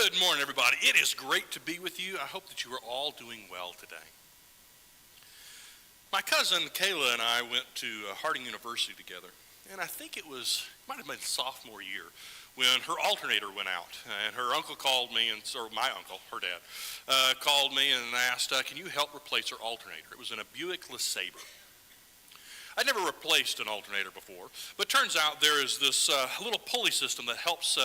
Good morning, everybody. It is great to be with you. I hope that you are all doing well today. My cousin Kayla and I went to Harding University together, and I think it might have been sophomore year when her alternator went out, and her uncle called me, or my uncle, her dad, called me and asked, can you help replace her alternator? It was in a Buick LeSabre. I'd never replaced an alternator before, but turns out there is this little pulley system that helps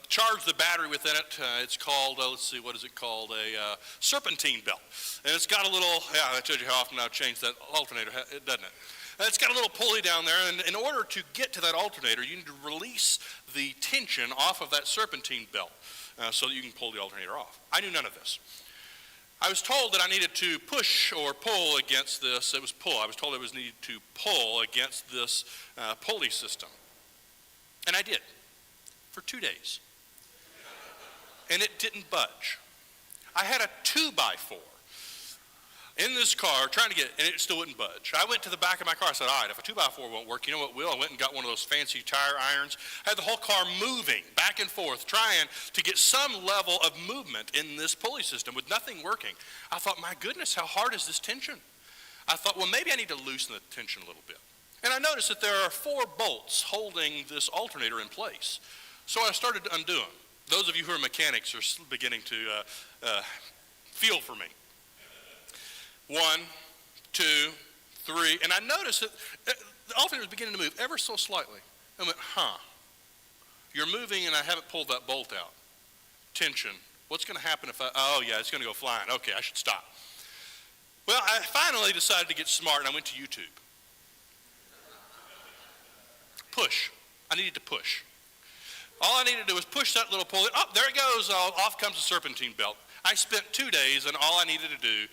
charge the battery within it. It's called, what is it called? A serpentine belt. And it's got a little, I told you how often I've changed that alternator, doesn't it? It's got a little pulley down there, and in order to get to that alternator, you need to release the tension off of that serpentine belt so that you can pull the alternator off. I knew none of this. I was told that I needed to push or pull against this. It was pull. I was told I was needed to pull against this pulley system. And I did for 2 days. And it didn't budge. I had a 2x4 in this car trying to get it, and it still wouldn't budge. I went to the back of my car. I said, all right, if a 2x4 won't work, you know what will? I went and got one of those fancy tire irons. I had the whole car moving back and forth, trying to get some level of movement in this pulley system with nothing working. I thought, my goodness, how hard is this tension? I thought, well, maybe I need to loosen the tension a little bit. And I noticed that there are 4 bolts holding this alternator in place. So I started to undo them. Those of you who are mechanics are beginning to feel for me. 1, 2, 3, and I noticed that the alternator was beginning to move ever so slightly. I went, you're moving and I haven't pulled that bolt out. Tension. What's going to happen if it's going to go flying. Okay, I should stop. Well, I finally decided to get smart and I went to YouTube. Push. I needed to push. All I needed to do was push that little pulley. Oh, there it goes. Off comes the serpentine belt. I spent 2 days and all I needed to do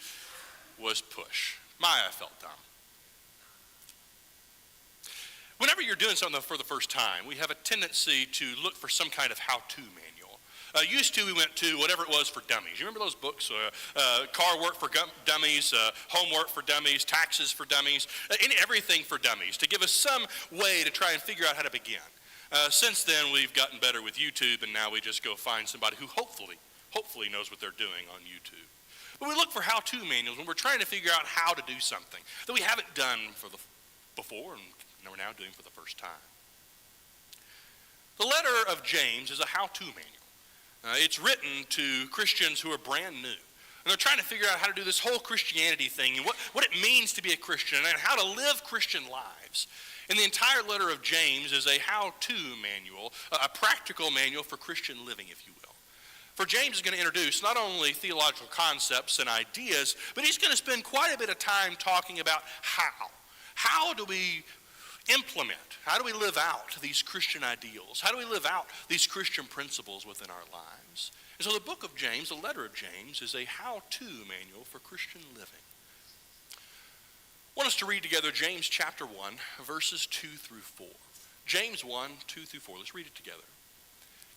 was push. I felt dumb. Whenever you're doing something for the first time, we have a tendency to look for some kind of how-to manual. Used to, we went to whatever it was for dummies. You remember those books? Car work for dummies, homework for dummies, taxes for dummies, everything for dummies, to give us some way to try and figure out how to begin. Since then, we've gotten better with YouTube, and now we just go find somebody who hopefully knows what they're doing on YouTube. But we look for how-to manuals when we're trying to figure out how to do something that we haven't done before and we're now doing for the first time. The letter of James is a how-to manual. It's written to Christians who are brand new. And they're trying to figure out how to do this whole Christianity thing and what it means to be a Christian and how to live Christian lives. And the entire letter of James is a how-to manual, a practical manual for Christian living, if you will. For James is going to introduce not only theological concepts and ideas, but he's going to spend quite a bit of time talking about how. How do we implement, how do we live out these Christian ideals? How do we live out these Christian principles within our lives? And so the book of James, the letter of James, is a how-to manual for Christian living. I want us to read together James chapter 1, verses 2 through 4. James 1, 2 through 4. Let's read it together.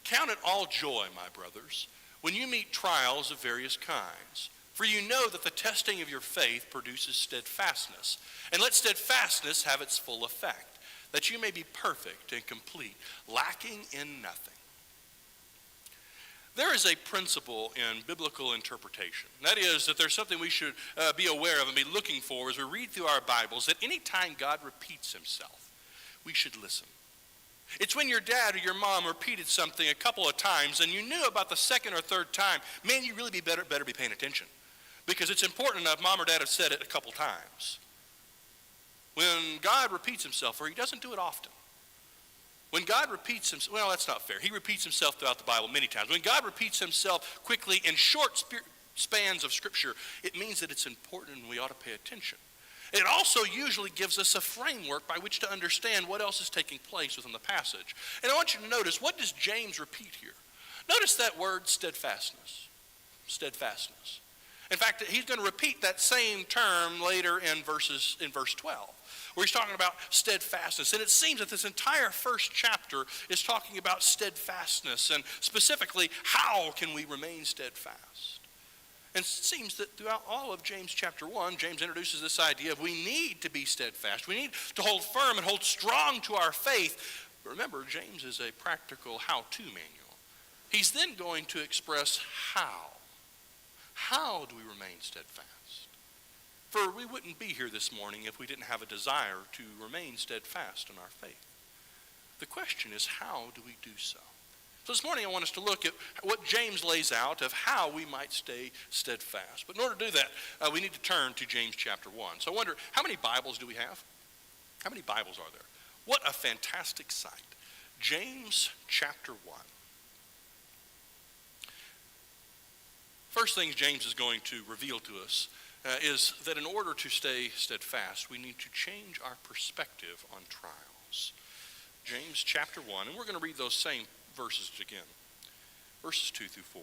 Count it all joy, my brothers, when you meet trials of various kinds. For you know that the testing of your faith produces steadfastness. And let steadfastness have its full effect, that you may be perfect and complete, lacking in nothing. There is a principle in biblical interpretation. That is, that there's something we should be aware of and be looking for as we read through our Bibles, that any time God repeats himself, we should listen. It's when your dad or your mom repeated something a couple of times and you knew about the second or third time, man, you really better be paying attention. Because it's important enough mom or dad have said it a couple times. When God repeats himself, or he doesn't do it often. When God repeats himself, well, that's not fair. He repeats himself throughout the Bible many times. When God repeats himself quickly in short spans of Scripture, it means that it's important and we ought to pay attention. It also usually gives us a framework by which to understand what else is taking place within the passage. And I want you to notice, what does James repeat here? Notice that word steadfastness. Steadfastness. In fact, he's going to repeat that same term later in verse 12, where he's talking about steadfastness. And it seems that this entire first chapter is talking about steadfastness, and specifically, how can we remain steadfast? And it seems that throughout all of James chapter 1, James introduces this idea of we need to be steadfast. We need to hold firm and hold strong to our faith. But remember, James is a practical how-to manual. he's then going to express how. How do we remain steadfast? For we wouldn't be here this morning if we didn't have a desire to remain steadfast in our faith. The question is, how do we do so? So this morning I want us to look at what James lays out of how we might stay steadfast. But in order to do that, we need to turn to James chapter 1. So I wonder, how many Bibles do we have? How many Bibles are there? What a fantastic sight. James chapter 1. First things James is going to reveal to us is that in order to stay steadfast, we need to change our perspective on trials. James chapter 1, and we're going to read those same verses again. Verses 2 through 4.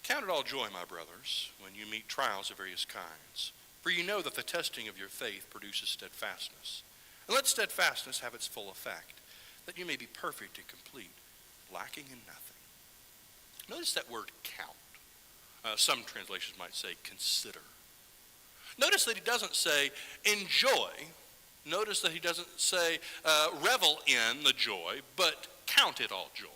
Count it all joy, my brothers, when you meet trials of various kinds, for you know that the testing of your faith produces steadfastness. And let steadfastness have its full effect, that you may be perfect and complete, lacking in nothing. Notice that word count. Some translations might say consider. Notice that he doesn't say enjoy. Notice that he doesn't say revel in the joy, but count it all joy.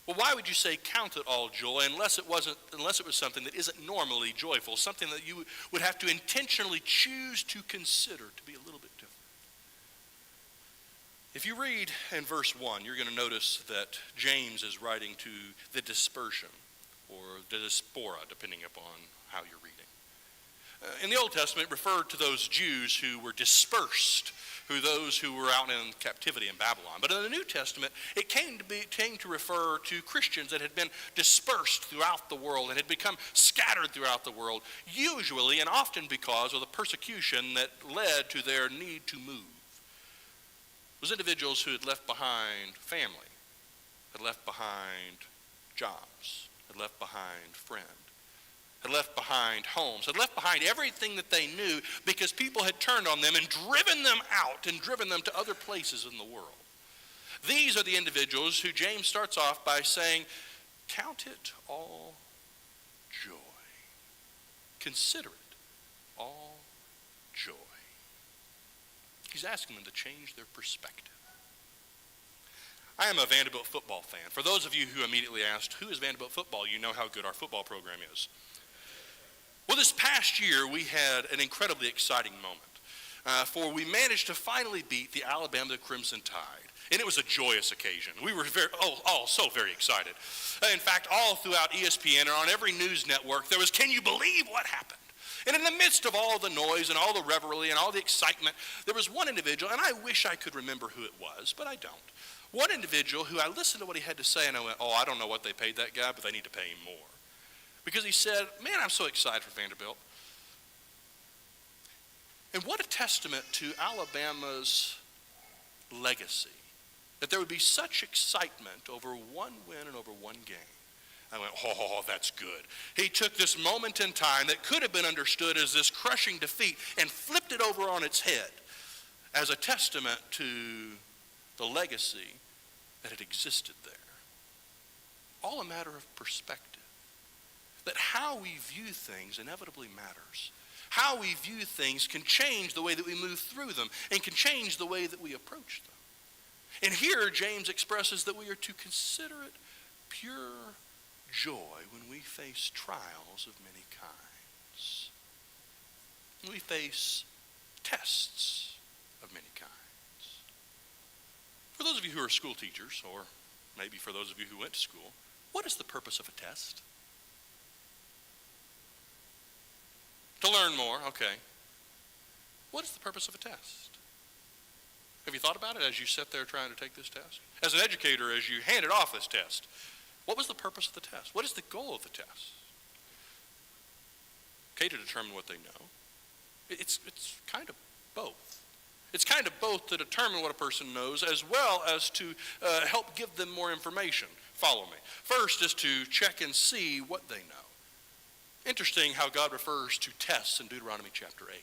Well, why would you say count it all joy unless it was something that isn't normally joyful, something that you would have to intentionally choose to consider to be a little bit different? If you read in verse 1, you're going to notice that James is writing to the dispersion, or the diaspora, depending upon how you're reading. In the Old Testament, it referred to those Jews who were dispersed, those who were out in captivity in Babylon. But in the New Testament, it came to refer to Christians that had been dispersed throughout the world and had become scattered throughout the world, usually and often because of the persecution that led to their need to move. It was individuals who had left behind family, had left behind jobs, had left behind friends, had left behind homes, had left behind everything that they knew because people had turned on them and driven them out and driven them to other places in the world. These are the individuals who James starts off by saying, count it all joy. Consider it all joy. He's asking them to change their perspective. I am a Vanderbilt football fan. For those of you who immediately asked, who is Vanderbilt football? You know how good our football program is. Well, this past year, we had an incredibly exciting moment. For we managed to finally beat the Alabama Crimson Tide. And it was a joyous occasion. We were all so very excited. In fact, all throughout ESPN and on every news network, there was, can you believe what happened? And in the midst of all the noise and all the revelry and all the excitement, there was one individual, and I wish I could remember who it was, but I don't. One individual who I listened to what he had to say, and I went, I don't know what they paid that guy, but they need to pay him more. Because he said, man, I'm so excited for Vanderbilt. And what a testament to Alabama's legacy, that there would be such excitement over one win and over one game. I went, that's good. He took this moment in time that could have been understood as this crushing defeat and flipped it over on its head as a testament to the legacy that had existed there. All a matter of perspective. That how we view things inevitably matters. How we view things can change the way that we move through them and can change the way that we approach them. And here James expresses that we are to consider it pure joy when we face trials of many kinds. When we face tests of many kinds. For those of you who are school teachers, or maybe for those of you who went to school, what is the purpose of a test? To learn more, okay. What is the purpose of a test? Have you thought about it as you sat there trying to take this test? As an educator, as you handed off this test, what was the purpose of the test? What is the goal of the test? Okay, to determine what they know. It's kind of both. It's kind of both to determine what a person knows as well as to help give them more information. Follow me. First is to check and see what they know. Interesting how God refers to tests in Deuteronomy chapter 8.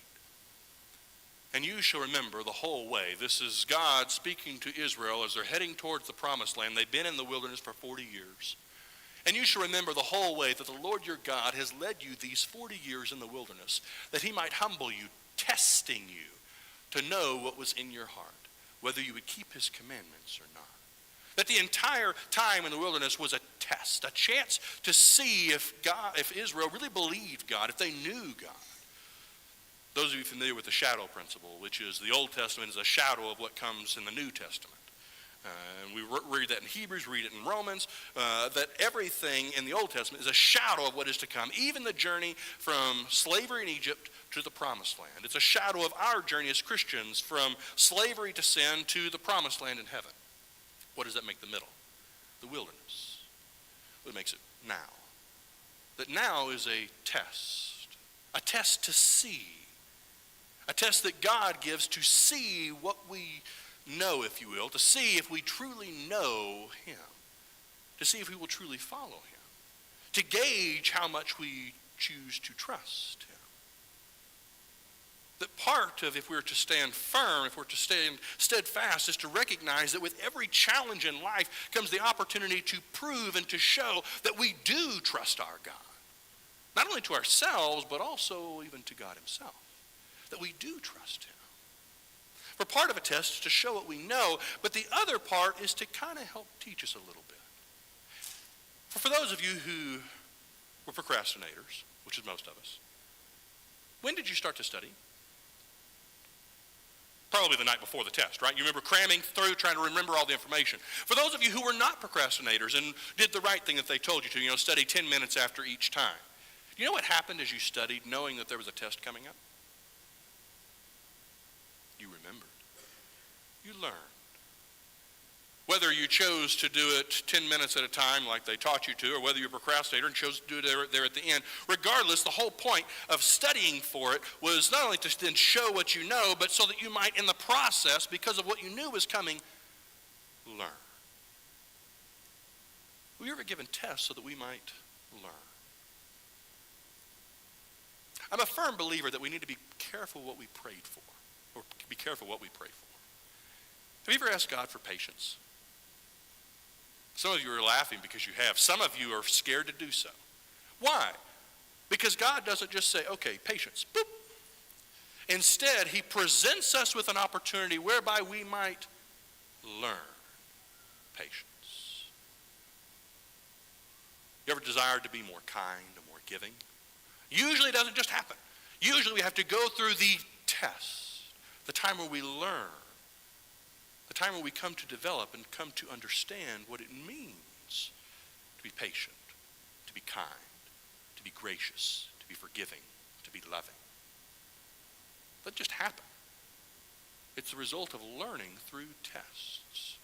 And you shall remember the whole way. This is God speaking to Israel as they're heading towards the promised land. They've been in the wilderness for 40 years. And you shall remember the whole way that the Lord your God has led you these 40 years in the wilderness, that he might humble you, testing you to know what was in your heart, whether you would keep his commandments or not. That the entire time in the wilderness was a test, a chance to see if Israel really believed God, if they knew God. Those of you familiar with the shadow principle, which is the Old Testament is a shadow of what comes in the New Testament. And we read that in Hebrews, read it in Romans, that everything in the Old Testament is a shadow of what is to come. Even the journey from slavery in Egypt to the Promised Land. It's a shadow of our journey as Christians from slavery to sin to the Promised Land in heaven. What does that make the middle? The wilderness. What makes it now? That now is a test to see. A test that God gives to see what we know, if you will, to see if we truly know him, to see if we will truly follow him, to gauge how much we choose to trust him. That part of if we're to stand firm, if we're to stand steadfast, is to recognize that with every challenge in life comes the opportunity to prove and to show that we do trust our God. Not only to ourselves, but also even to God himself. That we do trust him. For part of a test is to show what we know, but the other part is to kind of help teach us a little bit. For those of you who were procrastinators, which is most of us, when did you start to study? Probably the night before the test, right? You remember cramming through, trying to remember all the information. For those of you who were not procrastinators and did the right thing that they told you to, study 10 minutes after each time. Do you know what happened as you studied, knowing that there was a test coming up? You remembered. You learned. Whether you chose to do it 10 minutes at a time like they taught you to, or whether you're a procrastinator and chose to do it there at the end, regardless, the whole point of studying for it was not only to then show what you know, but so that you might, in the process, because of what you knew was coming, learn. Were you ever given tests so that we might learn? I'm a firm believer that we need to be careful what we prayed for, or be careful what we pray for. Have you ever asked God for patience? Some of you are laughing because you have. Some of you are scared to do so. Why? Because God doesn't just say, okay, patience, boop. Instead, he presents us with an opportunity whereby we might learn patience. You ever desired to be more kind and more giving? Usually it doesn't just happen. Usually we have to go through the test, the time where we learn, the time where we come to develop and come to understand what it means to be patient, to be kind, to be gracious, to be forgiving, to be loving. It doesn't just happen. It's the result of learning through tests.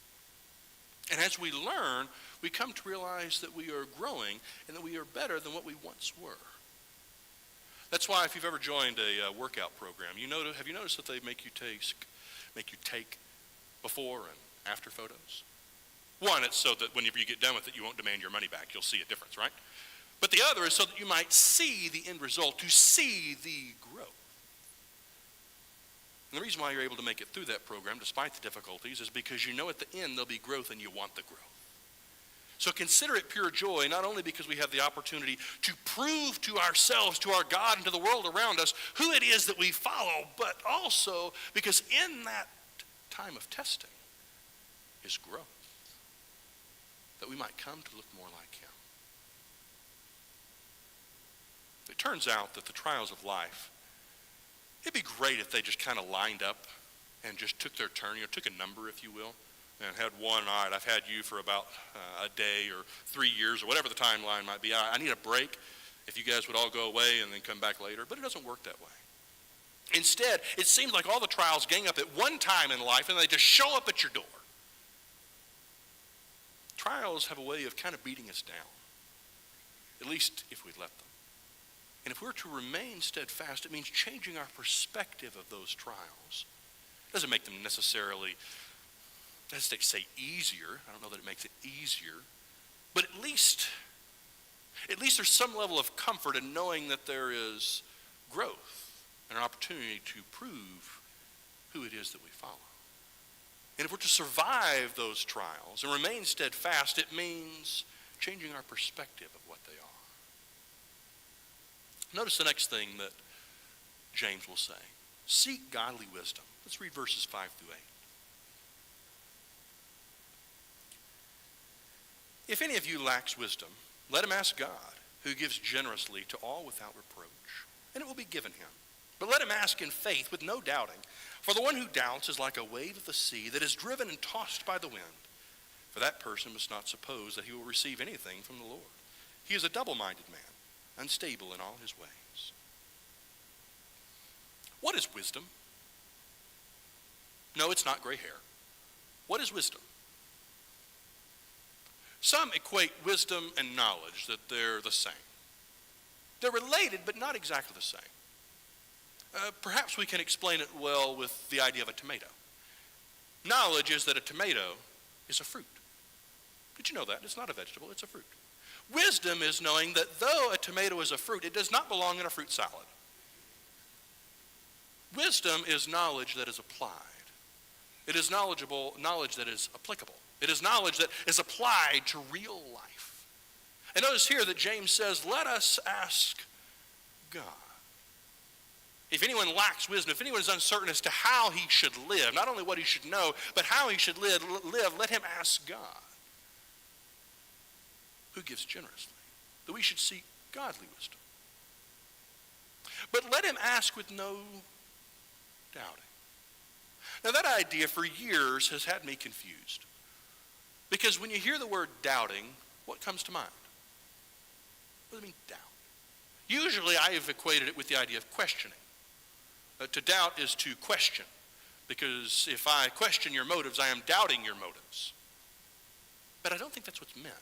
And as we learn, we come to realize that we are growing and that we are better than what we once were. That's why if you've ever joined a workout program, have you noticed that they make you take before and after photos? One, it's so that whenever you get done with it, you won't demand your money back. You'll see a difference, right? But the other is so that you might see the end result, to see the growth. And the reason why you're able to make it through that program, despite the difficulties, is because you know at the end there'll be growth and you want the growth. So consider it pure joy, not only because we have the opportunity to prove to ourselves, to our God, and to the world around us who it is that we follow, but also because in that time of testing is growth, that we might come to look more like him. It turns out that the trials of life, it'd be great if they just kind of lined up and just took their turn, took a number, if you will, and had one, all right, I've had you for about a day or 3 years or whatever the timeline might be. I need a break. If you guys would all go away and then come back later. But it doesn't work that way. Instead, it seems like all the trials gang up at one time in life and they just show up at your door. Trials have a way of kind of beating us down, at least if we let them. And if we're to remain steadfast, it means changing our perspective of those trials. It doesn't make them necessarily, let's say, easier. I don't know that it makes it easier. But at least there's some level of comfort in knowing that there is growth and an opportunity to prove who it is that we follow. And if we're to survive those trials and remain steadfast, it means changing our perspective of what they are. Notice the next thing that James will say. Seek godly wisdom. Let's read verses 5 through 8. If any of you lacks wisdom, let him ask God, who gives generously to all without reproach, and it will be given him. But let him ask in faith with no doubting. For the one who doubts is like a wave of the sea that is driven and tossed by the wind. For that person must not suppose that he will receive anything from the Lord. He is a double-minded man, unstable in all his ways. What is wisdom? No, it's not gray hair. What is wisdom? Some equate wisdom and knowledge, that they're the same. They're related, but not exactly the same. Perhaps we can explain it well with the idea of a tomato. Knowledge is that a tomato is a fruit. Did you know that? It's not a vegetable, it's a fruit. Wisdom is knowing that though a tomato is a fruit, it does not belong in a fruit salad. Wisdom is knowledge that is applied. It is knowledge that is applicable. It is knowledge that is applied to real life. And notice here that James says, let us ask God. If anyone lacks wisdom, if anyone is uncertain as to how he should live, not only what he should know, but how he should live, let him ask God, who gives generously, that we should seek godly wisdom. But let him ask with no doubting. Now that idea for years has had me confused. Because when you hear the word doubting, what comes to mind? What does it mean, doubt? Usually I have equated it with the idea of questioning. To doubt is to question. Because if I question your motives, I am doubting your motives. But I don't think that's what's meant.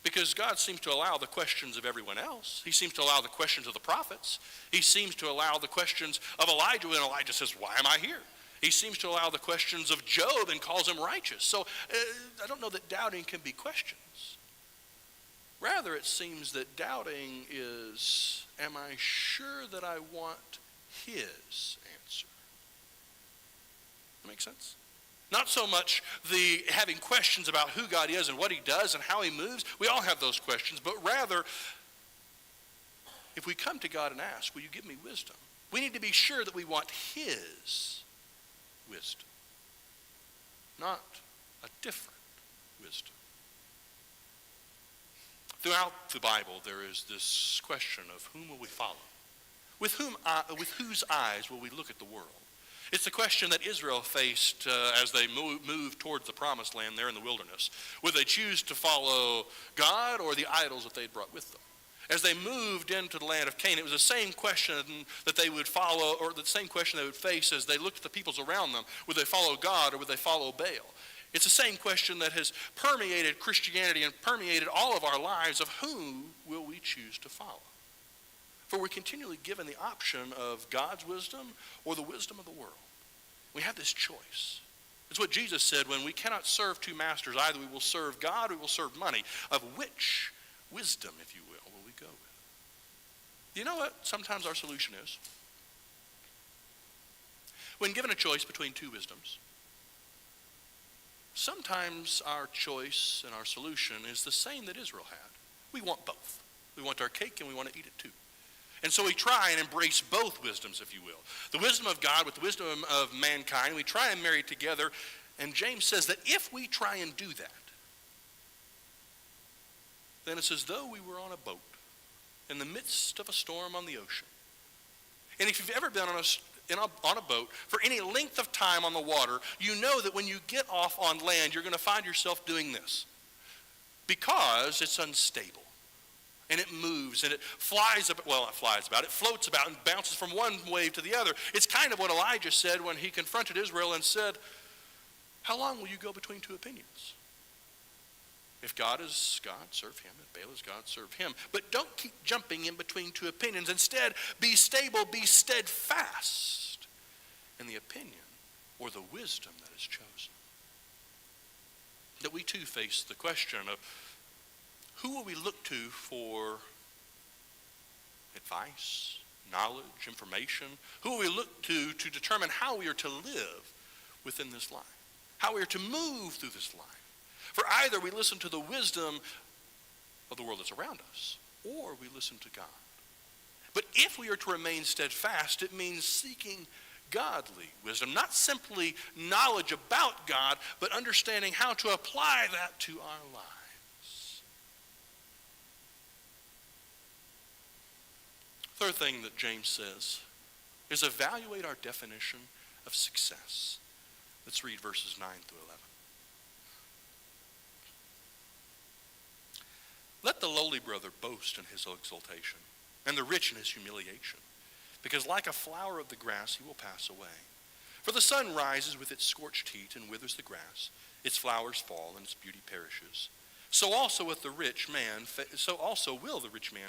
Because God seems to allow the questions of everyone else. He seems to allow the questions of the prophets. He seems to allow the questions of Elijah when Elijah says, why am I here? He seems to allow the questions of Job and calls him righteous. So I don't know that doubting can be questions. Rather, it seems that doubting is, am I sure that I want his answer? That make sense? Not so much the having questions about who God is and what he does and how he moves. We all have those questions. But rather, if we come to God and ask, will you give me wisdom? We need to be sure that we want his wisdom, not a different wisdom. Throughout the Bible, there is this question of whom will we follow? With whose eyes will we look at the world? It's the question that Israel faced as they moved towards the promised land there in the wilderness. Would they choose to follow God or the idols that they had brought with them? As they moved into the land of Canaan, it was the same question that they would follow, or the same question they would face as they looked at the peoples around them. Would they follow God or would they follow Baal? It's the same question that has permeated Christianity and permeated all of our lives of whom will we choose to follow? For we're continually given the option of God's wisdom or the wisdom of the world. We have this choice. It's what Jesus said, when we cannot serve two masters, either we will serve God or we will serve money. Of which wisdom, if you will we go with? You know what sometimes our solution is? When given a choice between two wisdoms, sometimes our choice and our solution is the same that Israel had. We want both. We want our cake and we want to eat it too. And so we try and embrace both wisdoms, if you will. The wisdom of God with the wisdom of mankind. We try and marry it together. And James says that if we try and do that, then it's as though we were on a boat in the midst of a storm on the ocean. And if you've ever been on a boat for any length of time on the water, you know that when you get off on land, you're going to find yourself doing this. Because it's unstable. And it moves and it flies about, well, it flies about, it floats about and bounces from one wave to the other. It's kind of what Elijah said when he confronted Israel and said, how long will you go between two opinions? If God is God, serve him. If Baal is God, serve him. But don't keep jumping in between two opinions. Instead, be stable, be steadfast in the opinion or the wisdom that is chosen. That we too face the question of, who will we look to for advice, knowledge, information? Who will we look to determine how we are to live within this life? How we are to move through this life? For either we listen to the wisdom of the world that's around us, or we listen to God. But if we are to remain steadfast, it means seeking godly wisdom. Not simply knowledge about God, but understanding how to apply that to our lives. Third thing that James says is evaluate our definition of success. Let's read verses 9 through 11. Let the lowly brother boast in his exaltation, and the rich in his humiliation, because like a flower of the grass he will pass away. For the sun rises with its scorched heat and withers the grass, its flowers fall and its beauty perishes. So also will the rich man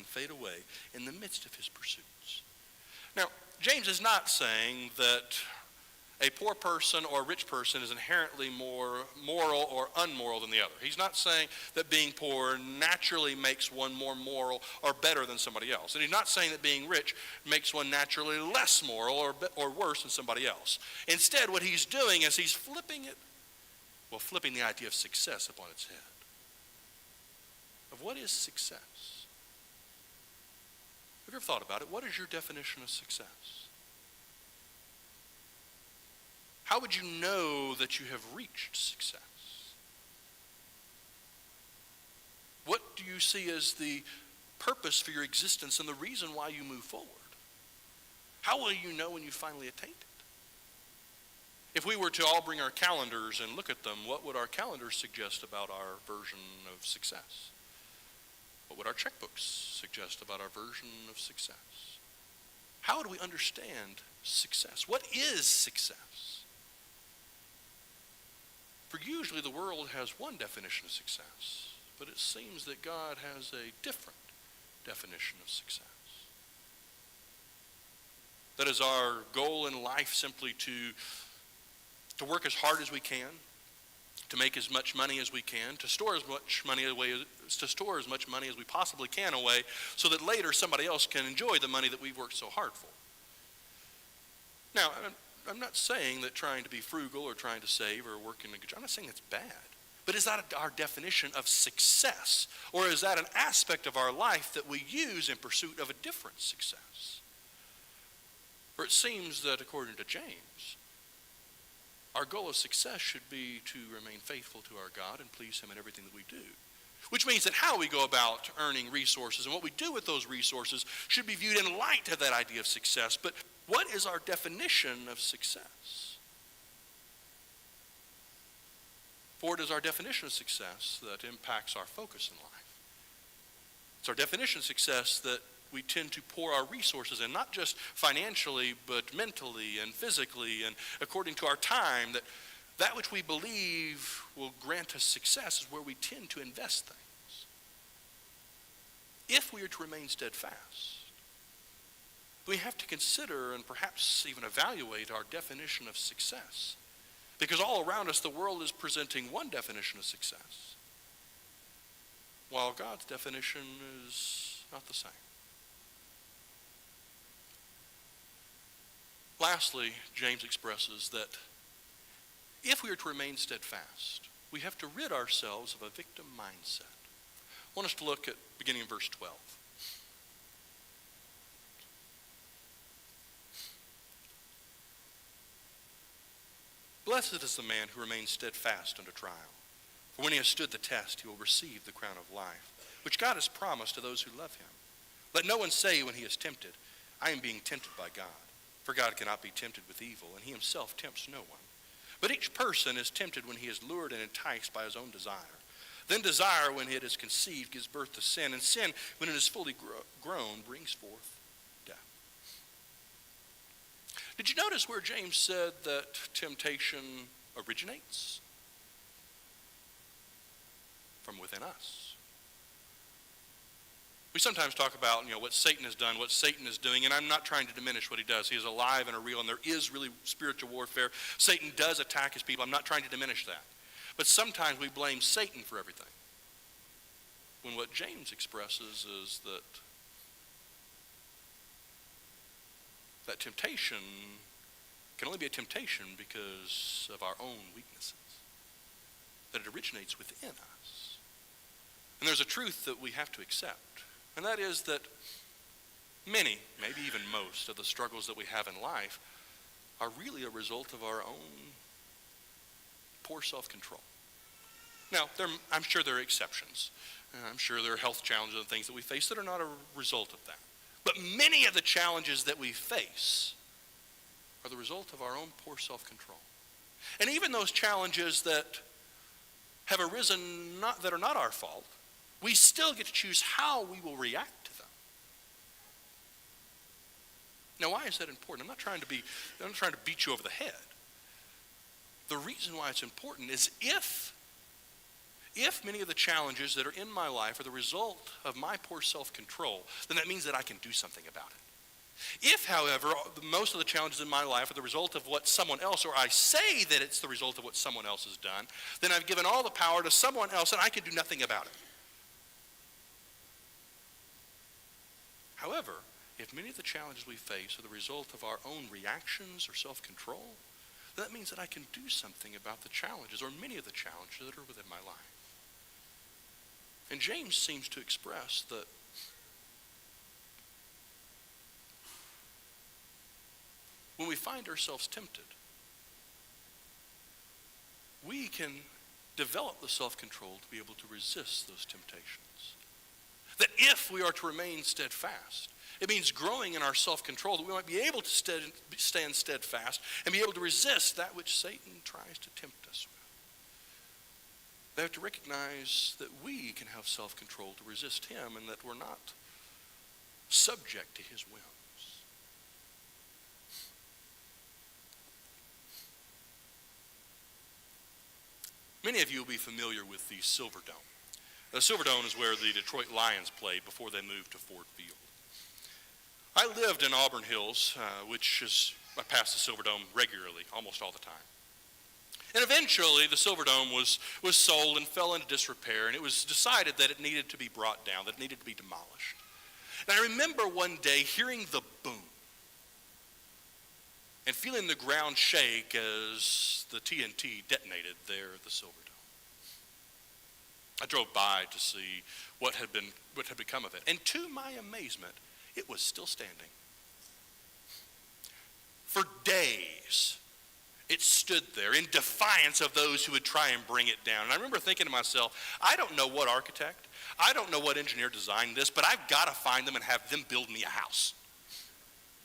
fade away in the midst of his pursuits. Now, James is not saying that a poor person or a rich person is inherently more moral or unmoral than the other. He's not saying that being poor naturally makes one more moral or better than somebody else. And he's not saying that being rich makes one naturally less moral or worse than somebody else. Instead, what he's doing is he's flipping the idea of success upon its head. Of what is success? Have you ever thought about it? What is your definition of success? How would you know that you have reached success? What do you see as the purpose for your existence and the reason why you move forward? How will you know when you finally attain it? If we were to all bring our calendars and look at them, what would our calendars suggest about our version of success? What would our checkbooks suggest about our version of success? How do we understand success? What is success? For usually the world has one definition of success, but it seems that God has a different definition of success. That is our goal in life, simply to work as hard as we can, to make as much money as we can, to store as much money as we possibly can away, so that later somebody else can enjoy the money that we've worked so hard for. Now, I'm not saying that trying to be frugal or trying to save or working a good job, I'm not saying that's bad. But is that our definition of success? Or is that an aspect of our life that we use in pursuit of a different success? For it seems that according to James, our goal of success should be to remain faithful to our God and please him in everything that we do. Which means that how we go about earning resources and what we do with those resources should be viewed in light of that idea of success. But what is our definition of success? For it is our definition of success that impacts our focus in life. It's our definition of success that we tend to pour our resources in, not just financially, but mentally and physically and according to our time, that which we believe will grant us success is where we tend to invest things. If we are to remain steadfast, we have to consider and perhaps even evaluate our definition of success. Because all around us, the world is presenting one definition of success, while God's definition is not the same. Lastly, James expresses that if we are to remain steadfast, we have to rid ourselves of a victim mindset. I want us to look at beginning in verse 12. Blessed is the man who remains steadfast under trial. For when he has stood the test, he will receive the crown of life, which God has promised to those who love him. Let no one say when he is tempted, I am being tempted by God. For God cannot be tempted with evil, and he himself tempts no one. But each person is tempted when he is lured and enticed by his own desire. Then desire, when it is conceived, gives birth to sin, and sin, when it is fully grown, brings forth death. Did you notice where James said that temptation originates? From within us. We sometimes talk about, what Satan has done, what Satan is doing, and I'm not trying to diminish what he does. He is alive and real, and there is really spiritual warfare. Satan does attack his people. I'm not trying to diminish that. But sometimes we blame Satan for everything. When what James expresses is that temptation can only be a temptation because of our own weaknesses. That it originates within us. And there's a truth that we have to accept. And that is that many, maybe even most, of the struggles that we have in life are really a result of our own poor self-control. Now, I'm sure there are exceptions. I'm sure there are health challenges and things that we face that are not a result of that. But many of the challenges that we face are the result of our own poor self-control. And even those challenges that have arisen that are not our fault, we still get to choose how we will react to them. Now, why is that important? I'm not trying to beat you over the head. The reason why it's important is if many of the challenges that are in my life are the result of my poor self-control, then that means that I can do something about it. If, however, most of the challenges in my life are the result of what someone else, or I say that it's the result of what someone else has done, then I've given all the power to someone else and I can do nothing about it. However, if many of the challenges we face are the result of our own reactions or self-control, that means that I can do something about the challenges, or many of the challenges that are within my life. And James seems to express that when we find ourselves tempted, we can develop the self-control to be able to resist those temptations. That if we are to remain steadfast, it means growing in our self-control, that we might be able to stand steadfast and be able to resist that which Satan tries to tempt us with. They have to recognize that we can have self-control to resist him and that we're not subject to his whims. Many of you will be familiar with the Silverdome. The Silverdome is where the Detroit Lions played before they moved to Ford Field. I lived in Auburn Hills, I passed the Silverdome regularly, almost all the time. And eventually the Silverdome was sold and fell into disrepair, and it was decided that it needed to be brought down, that it needed to be demolished. And I remember one day hearing the boom and feeling the ground shake as the TNT detonated there at the Silverdome. I drove by to see what had become of it. And to my amazement, it was still standing. For days, it stood there in defiance of those who would try and bring it down. And I remember thinking to myself, I don't know what architect, I don't know what engineer designed this, but I've got to find them and have them build me a house.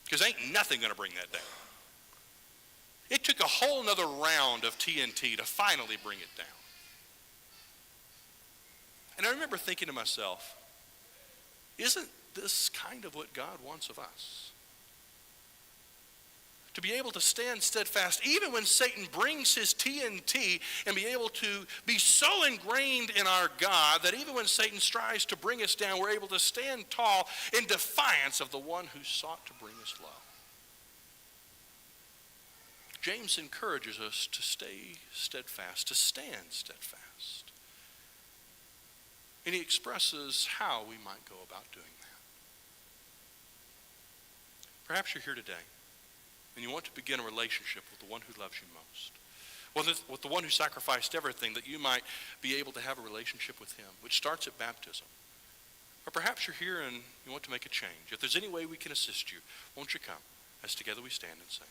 Because ain't nothing going to bring that down. It took a whole nother round of TNT to finally bring it down. And I remember thinking to myself, isn't this kind of what God wants of us? To be able to stand steadfast even when Satan brings his TNT, and be able to be so ingrained in our God that even when Satan strives to bring us down, we're able to stand tall in defiance of the one who sought to bring us low. James encourages us to stay steadfast, to stand steadfast. And he expresses how we might go about doing that. Perhaps you're here today and you want to begin a relationship with the one who loves you most, with the one who sacrificed everything that you might be able to have a relationship with him, which starts at baptism. Or perhaps you're here and you want to make a change. If there's any way we can assist you, won't you come as together we stand and sing.